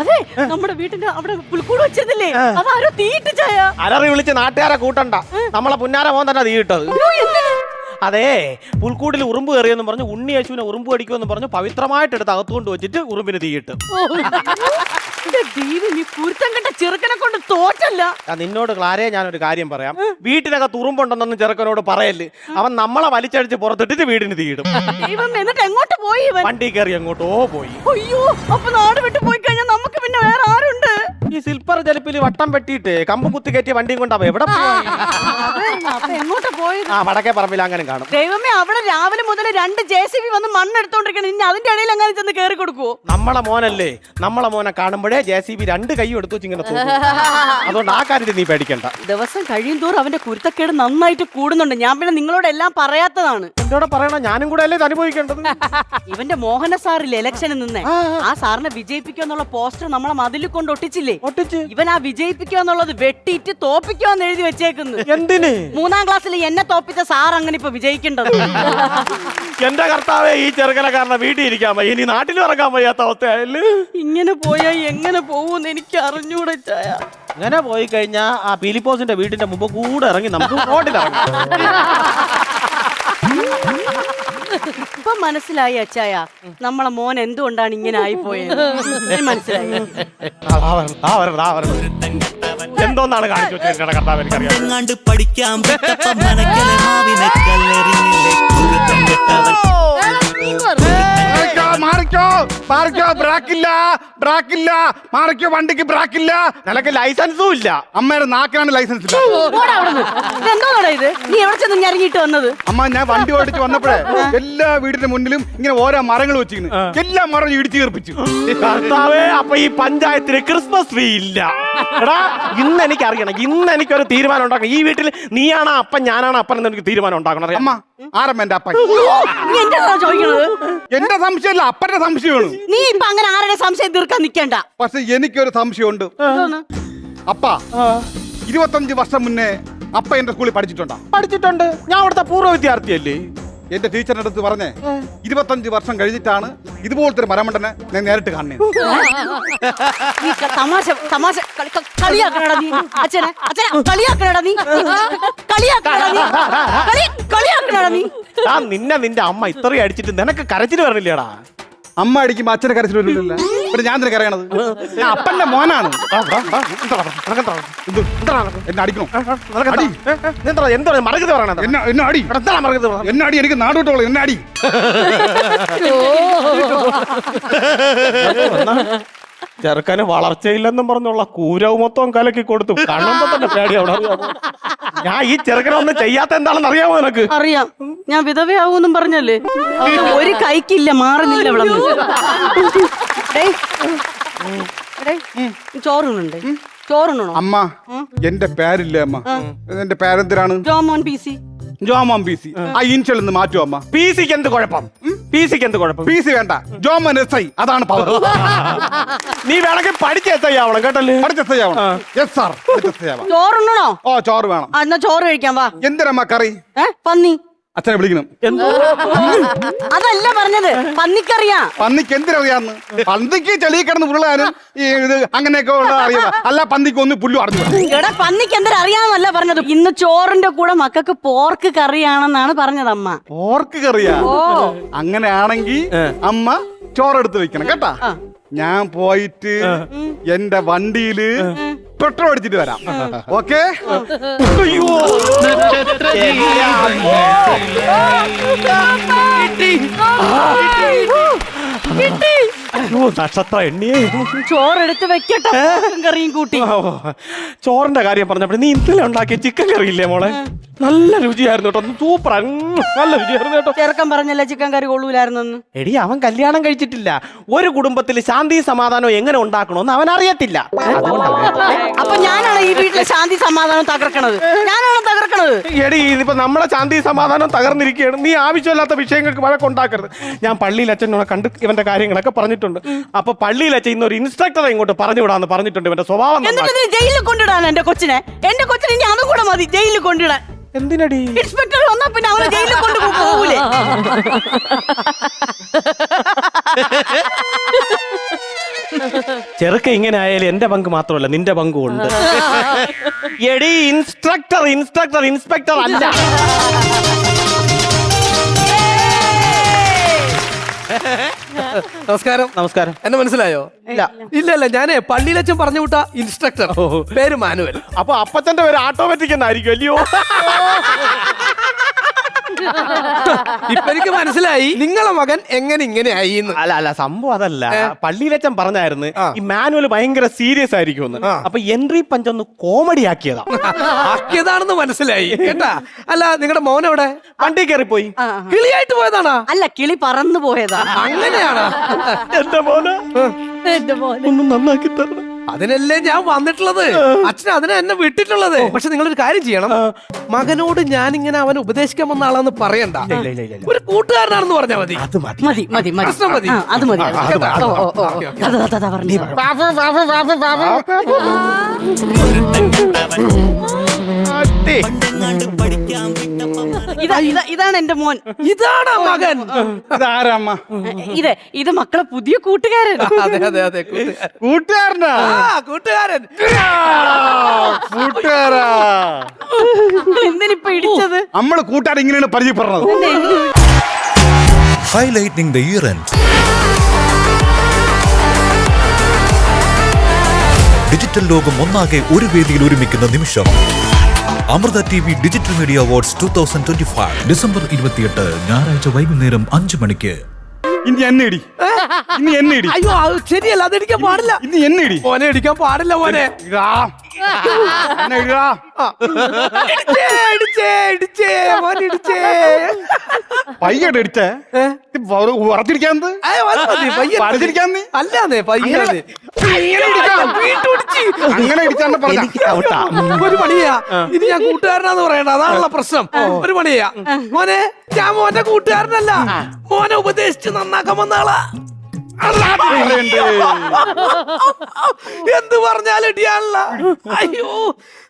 അതെ നമ്മുടെ വീട്ടിന്റെ അവിടെ പുൽക്കൂട് വെച്ചതില്ലേ അതാരോ തീയിട്ട് ചായ. അലറി വിളിച്ച് നാട്ടുകാരെ കൂട്ടണ്ട, നമ്മളെ പുന്നാര മോൻ തന്നെ തീയിട്ടത്. അതെ, പുൽക്കൂടിൽ ഉറുമ്പ് കയറിയെന്ന് പറഞ്ഞു ഉണ്ണി യേശുവിനെ ഉറുമ്പ് കടിക്കുമെന്ന് പറഞ്ഞു പവിത്രമായിട്ട് എടുത്ത് അകത്തുകൊണ്ട് വെച്ചിട്ട് ഉറുമ്പിന് തീയിട്ട്. നീ കുരുത്തം കെട്ട ചെറുക്കനെ കൊണ്ട് തോറ്റല്ല. നിന്നോട് ക്ലാരയെ ഞാനൊരു കാര്യം പറയാം, വീട്ടിനകത്ത് ഉറുമ്പുണ്ടെന്നൊന്നും ചെറുക്കനോട് പറയല്. അവൻ നമ്മളെ വലിച്ചടിച്ച് പുറത്തിട്ടിട്ട് വീടിന് തീയിടും. എന്നിട്ട് എങ്ങോട്ട് പോയി? വണ്ടി കയറി എങ്ങോട്ടോ പോയി. അയ്യോ, അപ്പൊ നാട് വിട്ടു പോയി കഴിഞ്ഞാൽ നമുക്ക് പിന്നെ വേറെ ആരുണ്ട്? ഈ സിൽപ്പർ ജലിപ്പിൽ വട്ടം വെട്ടിയിട്ട് കമ്പ് കുത്തി കയറ്റിയ വണ്ടിയും കൊണ്ടാവും എവിടെ എങ്ങോട്ട് പോയി? വടക്കേ പറമ്പിൽ അങ്ങനെ കാണും. ദൈവമേ, അവിടെ രാവിലെ മുതൽ 2 JCB വന്ന് മണ്ണെടുത്തോണ്ടിരിക്കണം. ഇനി അതിന്റെ ഇടയിൽ എങ്ങനെ ചെന്ന് കയറി കൊടുക്കുവോ? നമ്മളെ മോനല്ലേ, നമ്മളെ മോനെ കാണുമ്പോഴേ JCB 2 കൈ എടുത്തു വെച്ചിങ്ങനെ അതുകൊണ്ട് ആ കാര്യത്തിൽ നീ പേടിക്കണ്ട. ദിവസം കഴിയും തോറും അവന്റെ കുരുത്തക്കേട് നന്നായിട്ട് കൂടുന്നുണ്ട്. ഞാൻ പിന്നെ നിങ്ങളോട് എല്ലാം പറയാത്തതാണ്. എന്നോട് പറയണ, ഞാനും കൂടെ അല്ലേ അനുഭവിക്കേണ്ടത്. ഇവന്റെ മോഹന സാറില്ലേ ഇലക്ഷന് നിന്നേ, ആ സാറിനെ വിജയിപ്പിക്കുക എന്നുള്ള പോസ്റ്റർ നമ്മളെ മതിൽ കൊണ്ട് ഒട്ടിച്ചില്ലേ? ഇവൻ ആ വിജയിപ്പിക്കുക എന്നുള്ളത് വെട്ടിയിട്ട് തോപ്പിക്കുവാന്ന് എഴുതി വെച്ചേക്കുന്നു. എന്തിന്? 3ാം ക്ലാസ്സിൽ എന്നെ തോപ്പിച്ച സാർ അങ്ങനെ ഇപ്പൊ വിജയിക്കേണ്ടത്. എന്റെ കർത്താവേ, ഈ ചെറുക്കനെ കാരണം വീട്ടിൽ ഇരിക്കാൻ വയ്യ, ഇനി നാട്ടിൽ ഇറങ്ങാൻ വയ്യാത്ത അവസ്ഥയായല്ലേ. ഇങ്ങനെ പോയാ എങ്ങനെ പോവൂന്ന് എനിക്ക് അറിഞ്ഞൂടെ ചായ. ഇങ്ങനെ പോയി കഴിഞ്ഞാ ആ പീലിപ്പോസിന്റെ വീടിന്റെ മുമ്പ് കൂടെ ഇറങ്ങി നമുക്ക് റോഡിലിറങ്ങാം. ഇപ്പൊ മനസ്സിലായി അച്ചായ, നമ്മളെ മോൻ എന്തുകൊണ്ടാണ് ഇങ്ങനെ ആയിപ്പോയത് മനസ്സിലായി. എന്തോന്നാണ് കാണിച്ചു വെച്ചിരിക്കണ കർത്താവ് എനിക്കറിയാം. വണ്ടിക്ക് ബ്രാക്കില്ല, നിനക്ക് ലൈസൻസും ഇല്ല. അമ്മയുടെ നാക്കിനാണ് ലൈസൻസ് ഇല്ല. ഇത് നീ എവിടെ ചെന്ന് ഇറങ്ങിയിട്ട് വന്നത്? അമ്മ, ഞാൻ വണ്ടി ഓടിച്ച് വന്നപ്പോഴേ എല്ലാ വീടിന്റെ മുന്നിലും ഇങ്ങനെ ഓരോ മരങ്ങൾ വെച്ചിരുന്നു. എല്ലാ മരം ഇടിച്ചു തീർപ്പിച്ചു. കർത്താവേ, അപ്പൊ ഈ പഞ്ചായത്തിന് ക്രിസ്മസ് ട്രീ ഇല്ല. എടാ, ഇന്ന് എനിക്ക് അറിയണം, ഇന്ന് എനിക്കൊരു തീരുമാനം ഉണ്ടാക്കണം. ഈ വീട്ടിൽ നീയാണോ അപ്പൻ, ഞാനാണോ അപ്പൻ എന്ന് എനിക്ക് തീരുമാനം ഉണ്ടാക്കണം. അമ്മ, ആരമ്മ എന്റെ അപ്പൻ? ചോദിക്കണത് എന്റെ സംശയമല്ല, അപ്പന്റെ സംശയമാണ്. നീ ഇപ്പൊ അങ്ങനെ ആരുടെ സംശയം തീർക്കാൻ നിൽക്കണ്ട. പക്ഷെ എനിക്കൊരു സംശയമുണ്ട്. അപ്പ 25 വർഷം മുന്നേ അപ്പ എന്റെ സ്കൂളിൽ പഠിച്ചിട്ടുണ്ടോ? പഠിച്ചിട്ടുണ്ട്. ഞാൻ അവിടുത്തെ പൂർവ്വ വിദ്യാർത്ഥിയല്ലേ. എന്റെ ടീച്ചറിന്റെ അടുത്ത് പറഞ്ഞേ 25 വർഷം കഴിഞ്ഞിട്ടാണ് ഇതുപോലത്തെ ഒരു മരമണ്ടനെ ഞാൻ നേരിട്ട് കാണുന്നത്. നിന്നെ നിന്റെ അമ്മ ഇത്രയും അടിച്ചിട്ട് നിനക്ക് കരച്ചിൽ വരണില്ലേടാ? അമ്മ അടിക്കുമ്പോ അച്ഛനെ കരച്ചിൽ വരില്ല. പിന്നെ ഞാൻ തന്നെ കരയണത്. ഞാൻ അപ്പന്റെ മോനാണ്. എന്നെ അടിക്കണം. മറുകത് പറയണത് എന്നെ അടി. എന്നെ അടി, എനിക്ക് നാടോട്ടോളൂ. എന്നെ അടി. ചെറുക്കന് വളർച്ചയില്ലെന്നും പറഞ്ഞുള്ള കൂരവ് മൊത്തം കലക്കി കൊടുത്തു. കാണുമ്പോ തന്നെ പേടി. അവിടെ ഞാൻ ഈ ചെറുക്കനൊന്നും ചെയ്യാത്ത എന്താണെന്ന് അറിയാമോ നിനക്ക്? അറിയാം. ഞാൻ വിധവയാവൂന്നും പറഞ്ഞല്ലേ, ഒരു കൈക്കില്ല, മാറുന്നില്ല. ഇവിടെ ചോറുണ്ട്, ചോറുണ്ടോ? അമ്മ, എന്റെ പേരില്ലേ അമ്മ? എന്റെ പേരെന്തിനാണ്? ജോമോൻ PC. ജോമോൻ PC. ആ ഇൻഷൽ ഒന്ന് മാറ്റുമോ അമ്മ? PCക്ക് എന്ത് കുഴപ്പം? PCക്ക് എന്ത് കുഴപ്പം? PC വേണ്ട, ജോമോൻ SI. അതാണ് പവർ. നീ വേണമെങ്കിൽ പഠിച്ച SI ആവണം കേട്ടല്ലേ? പഠിച്ച SI ആവണം. Yes sir. ചോറുണ്ടോ? ഓ, ചോറ് വേണം. എന്നാ ചോറ് കഴിക്കാൻ വാ. എന്തിനമ്മ കറി? പന്നി. അച്ഛനെ വിളിക്കണം. അതല്ല പറഞ്ഞത്, പന്നിക്കറിയാ. പന്നിക്ക് എന്തിനറിയാന്ന്? പന്നിക്ക് ചെളി കിടന്ന് ഉരുളാനും ഇത് അങ്ങനെയൊക്കെ ഉള്ള അറിയാം. അല്ല, പന്നിക്ക് ഒന്ന് പുല്ലു അടഞ്ഞു. എടാ, പന്നിക്ക് എന്തിനറിയാന്നല്ല പറഞ്ഞത്. ഇന്ന് ചോറിന്റെ കൂടെ മക്കൾക്ക് പോർക്ക് കറിയാണെന്നാണ് പറഞ്ഞത് അമ്മ. പോർക്ക് കറിയാ? അങ്ങനെയാണെങ്കിൽ അമ്മ ചോറെടുത്ത് വെക്കണം കേട്ടാ. ഞാൻ പോയിട്ട് എന്റെ വണ്ടിയില് പെട്രോൾ അടിച്ചിട്ട് വരാം. ഓക്കെ? നക്ഷത്ര എണ്ണിയേ. ചോറെടുത്ത് വെക്കട്ടെ, കറിയും കൂട്ടി. ചോറിന്റെ കാര്യം പറഞ്ഞപ്പോ നീ ഇന്നലെ ഉണ്ടാക്കിയ ചിക്കൻ കറി ഇല്ലേ മോളെ? നല്ല രുചിയായിരുന്നു കേട്ടോ. സൂപ്പർ, നല്ല രുചിയായിരുന്നു കേട്ടോ. ചെറുക്കൻ പറഞ്ഞല്ലേ ചിക്കൻ കറി കൊള്ളൂലായിരുന്നെന്ന്. എടി, അവൻ കല്യാണം കഴിച്ചിട്ടില്ല. ഒരു കുടുംബത്തിൽ ശാന്തി സമാധാനം എങ്ങനെ ഉണ്ടാക്കണമെന്ന് അവൻ അറിയത്തില്ല. അപ്പൊ ഞാനാണ് ഈ വീട്ടിലെ ശാന്തി സമാധാനം തകർക്കണത്. ഞാനാണ് തകർക്കണത്. എടി, ഇതിപ്പോ നമ്മളെ ശാന്തി സമാധാനം തകർന്നിരിക്കുകയാണ്. നീ ആവശ്യമില്ലാത്ത വിഷയങ്ങൾക്ക് വഴക്കുണ്ടാക്കരുത്. ഞാൻ പള്ളിയിൽ അച്ഛനോട് കണ്ട് ഇവന്റെ കാര്യങ്ങളൊക്കെ പറഞ്ഞിട്ടുണ്ട്. അപ്പൊ പള്ളിയിൽ അച്ഛൻ ഇന്നൊരു ഇൻസ്ട്രക്ടറെ ഇങ്ങോട്ട് പറഞ്ഞു വിടാന്ന് പറഞ്ഞിട്ടുണ്ട്. ഇവന്റെ സ്വഭാവം ജയിലിൽ കൊണ്ടിടാൻ എന്റെ കൊച്ചിനെ ഇനി അതും കൂടെ മതി ജയിലിൽ കൊണ്ടിടാൻ. എന്തിനടി? ഇൻസ്പെക്ടർ വന്നാ പിന്നെ അവനെ ജയിലിൽ കൊണ്ടുപോകൂലേ? ചെറുക്ക ഇങ്ങനെ ആയാലും എന്റെ പങ്ക് മാത്രമല്ല നിന്റെ പങ്കും ഉണ്ട്. എടി ഇൻസ്ട്രക്ടർ ഇൻസ്ട്രക്ടർ ഇൻസ്പെക്ടർ അല്ല. നമസ്കാരം. നമസ്കാരം. എന്നെ മനസ്സിലായോ? ഇല്ല. ഇല്ല ഞാനേ പള്ളിയിലച്ചൻ പറഞ്ഞു വിട്ട ഇൻസ്ട്രക്ടർ. പേര് മാനുവൽ. അപ്പൊ അപ്പച്ചന്റെ പേര് ഓട്ടോമാറ്റിക് എന്നായിരിക്കും അല്ലയോ? ഇപ്പൊ എനിക്ക് മനസ്സിലായി നിങ്ങളെ മകൻ എങ്ങനെ ഇങ്ങനെ ആയി. അല്ല സംഭവം അതല്ല. പള്ളിയിലച്ചൻ പറഞ്ഞായിരുന്നു ഈ മാനുവൽ ഭയങ്കര സീരിയസ് ആയിരിക്കും. അപ്പൊ എൻട്രി പഞ്ച് ഒന്ന് കോമഡി ആക്കിയതാ. ആക്കിയതാണെന്ന് മനസ്സിലായി കേട്ടാ. അല്ല നിങ്ങളുടെ മോൻ എവിടെ? വണ്ടി കയറിപ്പോയി. കിളിയായിട്ട് പോയതാണോ? അല്ല, കിളി പറന്നു പോയതാ. അങ്ങനെയാണോ? എന്റെ മോനെ എന്റെ മോനെ ഒന്ന് നന്നാക്കി തരണം. അതിനല്ലേ ഞാൻ വന്നിട്ടുള്ളത്. അച്ഛൻ അതിനെ എന്നെ വിട്ടിട്ടുള്ളത്. പക്ഷെ നിങ്ങളൊരു കാര്യം ചെയ്യണം. മകനോട് ഞാൻ ഇങ്ങനെ അവൻ ഉപദേശിക്കാൻ വന്ന ആളാന്ന് പറയണ്ട. ഒരു കൂട്ടുകാരനാണെന്ന് പറഞ്ഞാൽ മതി. മതി മതി മതി പ്രശ്നം മതി. അത് മതി. അതാ പറഞ്ഞു. ഇതാണ് എന്റെ മോൻ. ഇതാണ് മകൻ. ഇതാരമ്മ? ഇത് മക്കളെ പുതിയ കൂട്ടുകാരൻ. അതെ അതെ അതെ കൂട്ടുകാരനാ? കൂട്ടുകാരൻ. കൂട്ടുകാരാ? എന്തിനിപ്പൊ ഇടിച്ചത്? നമ്മള് കൂട്ടുകാർ ഇങ്ങനെയാണ് പരിചയപ്പെടുന്നത്. Highlighting the year end. Digital ലോകം ഒന്നാകെ ഒരു വേദിയിൽ ഒരുമിക്കുന്ന നിമിഷം. Amrita TV digital media awards 2025 December 28 ഞായറാഴ്ച വൈകുന്നേരം 5 മണിക്ക്. ഇനി എന്നെ ഇടി. ഇനി എന്നെ ഇടി. അയ്യോ അത് ശരിയല്ല. അത് ഇടിക്കാൻ പാടില്ല. ഇനി എന്നെ ഇടി. മോനെ ഇടിക്കാൻ പാടില്ല മോനെ. എന്നെ ഇടാ. പയ്യടെ ഇടിച്ചേ ഉറച്ചിരിക്കാന്ത് പഠിച്ചിരിക്കാന്ന് അല്ലാന്നേ പയ്യനെ അങ്ങനെ ഇടിച്ചാന്ന് പറഞ്ഞ ഒരു പണിയാ. ഇത് ഞാൻ കൂട്ടുകാരനാന്ന് പറയണ്ട. അതാണുള്ള പ്രശ്നം. ഒരു പണിയാ മോനെ. ഞാൻ മോന്റെ കൂട്ടുകാരനല്ല. മോനെ ഉപദേശിച്ച് നന്നാക്കാൻ വന്ന ആളാ. എന്ത് പറഞ്ഞാലും ഇടിയാണല്ല. അയ്യോ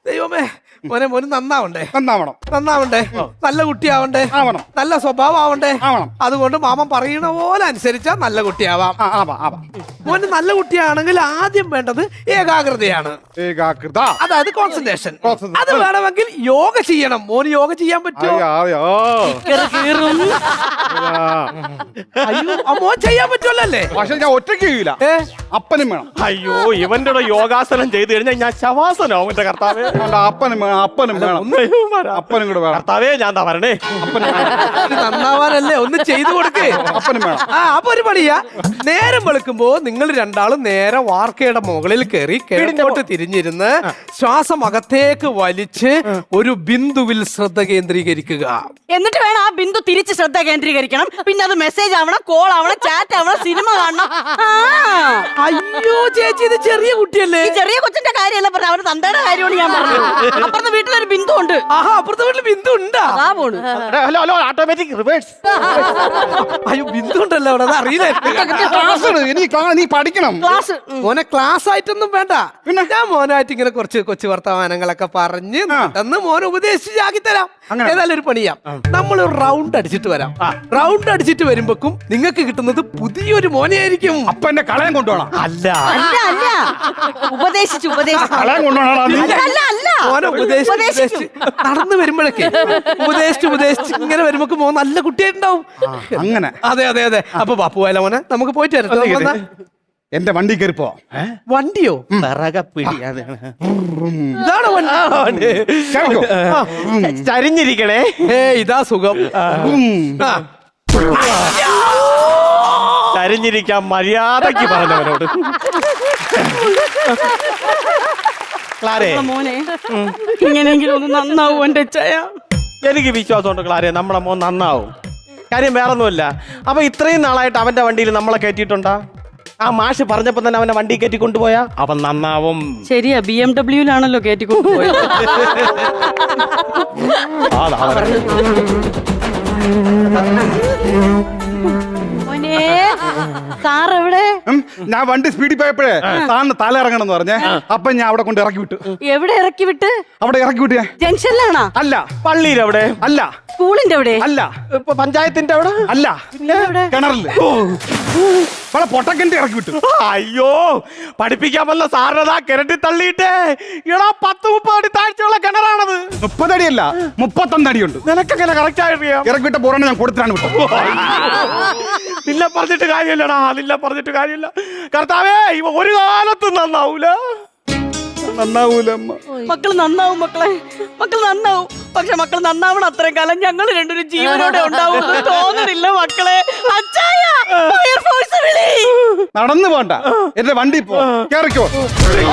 ദൈവമേ. മോനെ മോന് നന്നാവണ്ടേ? നന്നാവണ്ടേ? നല്ല കുട്ടിയാവണ്ടേ? നല്ല സ്വഭാവം ആവണ്ടേ? അതുകൊണ്ട് മാമൻ പറയണ പോലെ അനുസരിച്ചാ നല്ല കുട്ടിയാവാം. മോന് നല്ല കുട്ടിയാണെങ്കിൽ ആദ്യം വേണ്ടത് ഏകാഗ്രതയാണ്. അതായത് കോൺസെൻട്രേഷൻ. അത് വേണമെങ്കിൽ യോഗ ചെയ്യണം. മോന് യോഗ ചെയ്യാൻ പറ്റുമോ? അയ്യോ മോൻ ചെയ്യാൻ പറ്റുമല്ലേ? പക്ഷെ ഞാൻ ഒറ്റയ്ക്ക് ചെയ്യൂല. അപ്പനും വേണം. അയ്യോ ഇവന്റെ യോഗാസനം ചെയ്ത് കഴിഞ്ഞാൽ ഞാൻ ശവാസനോ എന്റെ കർത്താവേ. അപ്പനും വേണം. അപ്പനും കൂടെ വേണം. കർത്താവേ ഞാൻ പറഞ്ഞേ. നന്നാവാനല്ലേ ഒന്ന് ചെയ്തു കൊടുക്കേ. അപ്പനും വേണം. അപ്പൊ ഒരു പണിയാ. നേരം വെളുക്കുമ്പോ നിങ്ങൾ രണ്ടാളും നേരെ വാർക്കയുടെ മുകളിൽ കയറി കിഴക്കോട്ട് തിരിഞ്ഞിരുന്ന് ശ്വാസം അകത്തേക്ക് വലിച്ച് ഒരു ബിന്ദുവിൽ ശ്രദ്ധ കേന്ദ്രീകരിക്കുക. എന്നിട്ട് വേണം ആ ബിന്ദു തിരിച്ച് ശ്രദ്ധ കേന്ദ്രീകരിക്കണം. പിന്നെ അത് മെസ്സേജ് ആവണം, കോൾ ആവണം, ചാറ്റ് ആവണം, സിനിമ കാണണം. അയ്യോ ചേച്ചി ഇത് ചെറിയ കുട്ടിയല്ലേ? ഈ ചെറിയ കൊച്ചിന്റെ കാര്യമല്ല പറഞ്ഞ, അവന് തന്തയുടെ കാര്യമാണ് ഞാൻ പറഞ്ഞത്. അപ്പുറത്തെ വീട്ടിലൊരു ബിന്ദു ഉണ്ട്. ആഹാ അപ്പുറത്തെ വീട്ടിൽ ബിന്ദു ഉണ്ടാ? അതാ പോണു. Hello automatic reverse. അയ്യോ ബിന്ദു ഉണ്ടല്ലോ അവിടെ. അത് അറിയില്ല. നീ പഠിക്കണം. ക്ലാസ് മോനെ ക്ലാസ് ആയിട്ടൊന്നും വേണ്ട. പിന്നെ ഞാൻ മോനായിട്ട് ഇങ്ങനെ കുറച്ച് കൊച്ചു വർത്തമാനങ്ങളൊക്കെ പറഞ്ഞ് അന്ന് മോനെ ഉപദേശിച്ചാക്കി തരാം. ഏതായാലും ഒരു പണിയാം. നമ്മൾ റൗണ്ട് അടിച്ചിട്ട് വരാം. റൗണ്ട് അടിച്ചിട്ട് വരുമ്പോക്കും നിങ്ങൾക്ക് കിട്ടുന്നത് പുതിയൊരു മോനെയായിരിക്കും. അപ്പൊ എന്നെ കളയാൻ കൊണ്ടുപോകണം. അല്ല അല്ല അല്ല ഉപദേശിച്ചു കളയാൻ കൊണ്ടുപോകണം. മോനെ ഉപദേശിച്ച് നടന്നു വരുമ്പോഴൊക്കെ ഉപദേശിച്ച് ഇങ്ങനെ വരുമ്പോ മോൻ നല്ല കുട്ടിയായിട്ടുണ്ടാവും. അങ്ങനെ. അതെ അതെ അതെ. അപ്പൊ ബാപ്പു പോയാലോ മോനെ? നമുക്ക് പോയിട്ട് വരാം. എന്റെ വണ്ടി കയറിപ്പോ. വണ്ടിയോ? ഇതാണ് വണ്ടി. ചരിഞ്ഞിരിക്കണേ. ഇതാ സുഖം. ചരിഞ്ഞിരിക്കാൻ മര്യാദക്ക് പറഞ്ഞവരോട്. ക്ലാരേ മോനെ ഇങ്ങനെയെങ്കിലും ഒന്ന് നന്നാവും എന്റെ ചയ. എനിക്ക് വിശ്വാസമുണ്ട് ക്ലാരേ നമ്മുടെ മോൻ നന്നാവും. കാര്യം വേറൊന്നുമില്ല. അപ്പൊ ഇത്രയും നാളായിട്ട് അവന്റെ വണ്ടിയിൽ നമ്മളെ കയറ്റിയിട്ടുണ്ടാ? ആ മാഷ് പറഞ്ഞപ്പോ തന്നെ അവനെ വണ്ടി കയറ്റി കൊണ്ടുപോയാ അവൻ നന്നാവും. ശരിയാ, BMW-ലാണല്ലോ കയറ്റി കൊണ്ടുപോയത്. സാർ എവിടെ? ഞാൻ വണ്ടി സ്പീഡിൽ പോയപ്പോഴേ താന്ന് തല ഇറങ്ങണം എന്ന് പറഞ്ഞേ. അപ്പൊ ഞാൻ അവിടെ കൊണ്ട് ഇറക്കി വിട്ടു. എവിടെ ഇറക്കി വിട്ട്? അവിടെ ഇറക്കി വിട്ടേ. ജംഗ്ഷനിലാണോ? അല്ല. പള്ളിയിൽ അവിടെ അല്ല. സ്കൂളിന്റെ അവിടെ അല്ല. പഞ്ചായത്തിന്റെ അവിടെ അല്ല. എവിടെ? കിണറില്. അവളെ പൊട്ടക്കിണ്ടി ഇറക്കി വിട്ടു. അയ്യോ പഠിപ്പിക്കാൻ വന്ന സാറിനതാ കിരട്ടി തള്ളിയിട്ടേ. എടാ 10-30 അടി താഴ്ചയുള്ള കിണറാണത്. 30 അടിയല്ല 31 അടിയുണ്ട്. നിനക്കെങ്ങനെ കറക്റ്റ് ആയിട്ടറിയാം? ഇറക്കി വിട്ട പോറാണ് ഞാൻ കൊടുത്തിട്ടാണ് വിട്ടത്. നിന്നെ പറഞ്ഞിട്ട് കാര്യമില്ലടാ, നിന്നെ പറഞ്ഞിട്ട് കാര്യമില്ല. കർത്താവേ ഇവ ഒരു കാലത്തും നന്നാവൂല. നന്നാവൂല അമ്മ. മക്കൾ നന്നാവും മക്കളെ, മക്കൾ നന്നാവും. പക്ഷെ മക്കൾ നന്നാവണം അത്രയും കാലം ഞങ്ങൾ രണ്ടുപേരും ജീവനോടെ ഉണ്ടാവും തോന്നുന്നില്ല മക്കളെ. അച്ചായ ഫയർഫോഴ്സ് വിളി. നടന്നു പോണ്ട, എന്റെ വണ്ടി പോ. കേറിക്കോ. അയ്യോ